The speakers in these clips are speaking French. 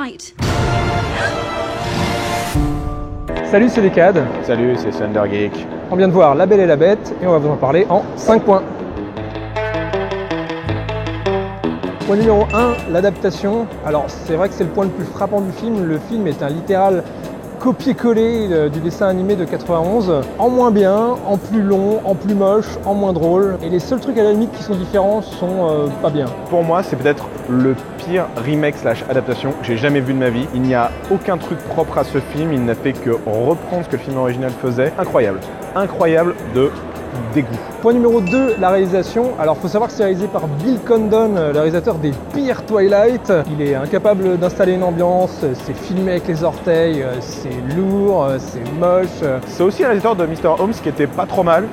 fight. Salut, c'est Decade. Salut, c'est Thunder Geek. On vient de voir La Belle et la Bête et on va vous en parler en 5 points. Point numéro 1, l'adaptation. Alors c'est vrai que c'est le point le plus frappant du film. Le film est un littéral copier-coller du dessin animé de 91, en moins bien, en plus long, en plus moche, en moins drôle. Et les seuls trucs à la limite qui sont différents sont pas bien. Pour moi, c'est peut-être le pire remake / adaptation que j'ai jamais vu de ma vie. Il n'y a aucun truc propre à ce film, il n'a fait que reprendre ce que le film original faisait. Incroyable, incroyable de dégoût. Point numéro 2, la réalisation. Alors faut savoir que c'est réalisé par Bill Condon, le réalisateur des pires Twilight. Il est incapable d'installer une ambiance, c'est filmé avec les orteils, c'est lourd, c'est moche. C'est aussi le réalisateur de Mr. Holmes qui était pas trop mal.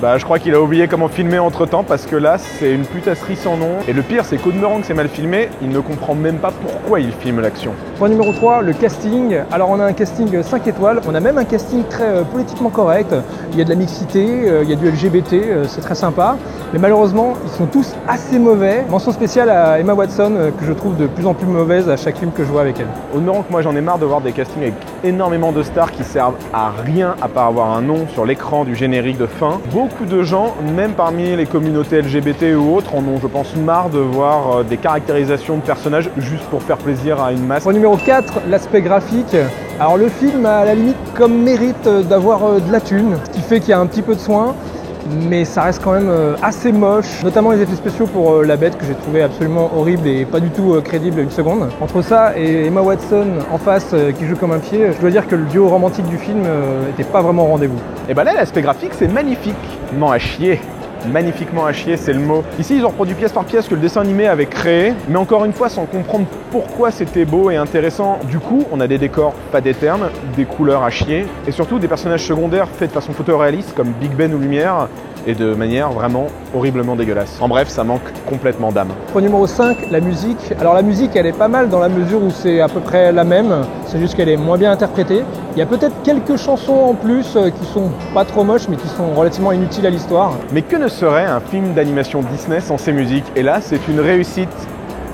Bah, je crois qu'il a oublié comment filmer entre temps parce que là c'est une putasserie sans nom. Et le pire c'est qu'au demeurant que c'est mal filmé, il ne comprend même pas pourquoi il filme l'action. Point numéro 3, le casting. Alors on a un casting 5 étoiles, on a même un casting très politiquement correct. Il y a de la mixité, il y a du LGBT, c'est très sympa. Mais malheureusement ils sont tous assez mauvais. Mention spéciale à Emma Watson que je trouve de plus en plus mauvaise à chaque film que je vois avec elle. Au demeurant que moi j'en ai marre de voir des castings avec énormément de stars qui servent à rien à part avoir un nom sur l'écran du générique de fin. Beaucoup de gens, même parmi les communautés LGBT ou autres, en ont, je pense, marre de voir des caractérisations de personnages juste pour faire plaisir à une masse. Point numéro 4, l'aspect graphique. Alors le film a à la limite comme mérite d'avoir de la thune, ce qui fait qu'il y a un petit peu de soin, mais ça reste quand même assez moche, notamment les effets spéciaux pour la bête que j'ai trouvé absolument horrible et pas du tout crédible une seconde. Entre ça et Emma Watson en face qui joue comme un pied, je dois dire que le duo romantique du film n'était pas vraiment au rendez-vous. Et bah là l'aspect graphique c'est magnifiquement à chier. Magnifiquement à chier, c'est le mot. Ici, ils ont reproduit pièce par pièce que le dessin animé avait créé, mais encore une fois, sans comprendre pourquoi c'était beau et intéressant. Du coup, on a des décors pas des termes, des couleurs à chier, et surtout des personnages secondaires faits de façon photoréaliste, comme Big Ben ou Lumière, et de manière vraiment horriblement dégueulasse. En bref, ça manque complètement d'âme. Point numéro 5, la musique. Alors la musique, elle est pas mal dans la mesure où c'est à peu près la même, c'est juste qu'elle est moins bien interprétée. Il y a peut-être quelques chansons en plus qui sont pas trop moches, mais qui sont relativement inutiles à l'histoire. Mais que ne serait un film d'animation Disney sans ses musiques? Et là, c'est une réussite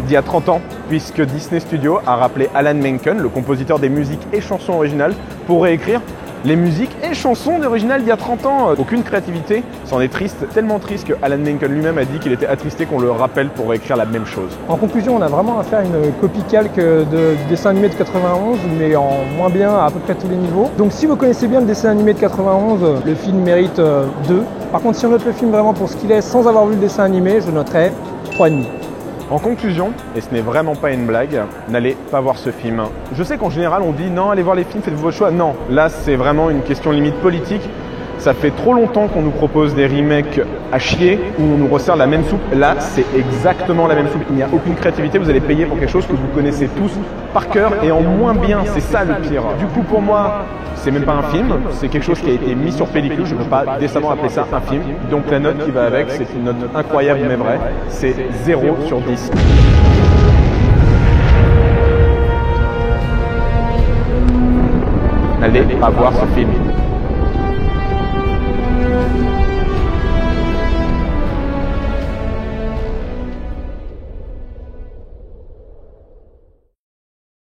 d'il y a 30 ans, puisque Disney Studios a rappelé Alan Menken, le compositeur des musiques et chansons originales, pour réécrire les musiques et chansons d'original d'il y a 30 ans. Aucune créativité, c'en est triste, tellement triste que Alan Menken lui-même a dit qu'il était attristé qu'on le rappelle pour réécrire la même chose. En conclusion, on a vraiment affaire à une copie calque du dessin animé de 91, mais en moins bien à peu près tous les niveaux. Donc si vous connaissez bien le dessin animé de 91, le film mérite 2. Par contre, si on note le film vraiment pour ce qu'il est, sans avoir vu le dessin animé, je noterais 3,5. En conclusion, et ce n'est vraiment pas une blague, n'allez pas voir ce film. Je sais qu'en général on dit non, allez voir les films, faites vos choix. Non, là c'est vraiment une question limite politique. Ça fait trop longtemps qu'on nous propose des remakes à chier où on nous resserre la même soupe. Là, c'est exactement la même soupe. Il n'y a aucune créativité, vous allez payer pour quelque chose que vous connaissez tous par cœur et en moins bien. C'est ça le pire. Du coup, pour moi, c'est même pas un film, c'est quelque chose qui a été mis sur pellicule. Je ne peux pas décemment appeler ça un film. Donc la note qui va avec, c'est une note incroyable mais vraie. C'est 0 sur 10. N'allez pas voir ce film.